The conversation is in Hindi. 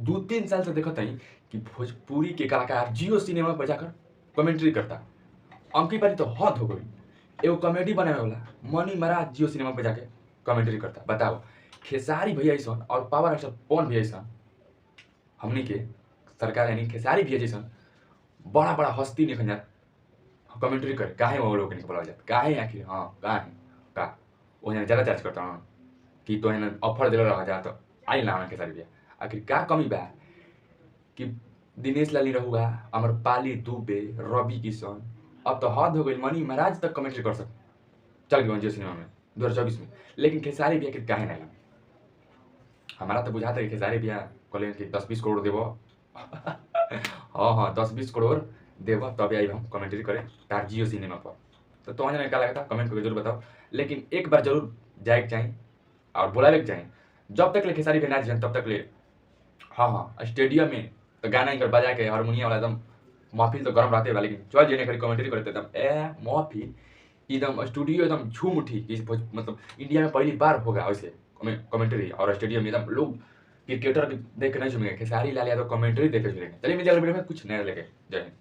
2-3 साल से देखत हई कि भोजपुरी के कलाकार जियो सिनेमा पर जाकर कमेंट्री करता। अबकी बारी तो हद हो गई। एगो कॉमेडी बनावे वाला मनी महाराज जियो सिनेमा पे जाके कमेंट्री करता। बताओ, खेसारी भैया अइसन और पावर स्टार पवन भैया अइसन हमनी के सरकार यानी खेसारी भैया जइसन बड़ा-बड़ा हस्ती निकल जात कमेंट्री करे। काहे वो लोग के नहीं बोलावल जात? काहे आखिर? हाँ, काहे? का? ओहें ज़्यादा चार्ज करता हन कि तोहें ऑफर देले रह जा तो आई ना हमारे खेसारी भैया। आखिर का कमी बा कि दिनेश लाल निरहुआ, अमरपाली दुबे, रवि किशन, अब तो हद हो गई। मनी महाराज तक कमेंट्री कर चल गए जियो सिनेमा में 2024 में। लेकिन खेसारी भैया के काहे नहीं? हमारा तो बुझाता है कि खेसारी भैया कहले कि 10-20 करोड़ देबो। हाँ, 10-20 करोड़ देबो तबे आइब हम कमेंट्री करे तार जियो सिनेमा पर। तो तोहरा जाने का लगता कमेंट करके जरूर बताओ। लेकिन एक बार जरूर जाए के चाही और बुलावे के चाही। जब तक ले खेसारी भैया ना जाएं तब तक ले हाँ, स्टेडियम में तो गाना इनकर बजा के हारमोनियम वाला एकदम महफिल तो गरम रहते बा। लेकिन चल जेने खाली कमेंट्री करते एकदम महफिल एकदम स्टूडियो एकदम झूम उठी कि मतलब इंडिया में पहली बार होगा वैसे कमेंट्री और स्टेडियम में एकदम लोग क्रिकेटर देख के नहीं झूमेंगे, खेसारी लाल यादव कमेंट्री देखे झूमेंगे। चलिए मिलते हैं अगले वीडियो में कुछ नया लेके। जय हिंद।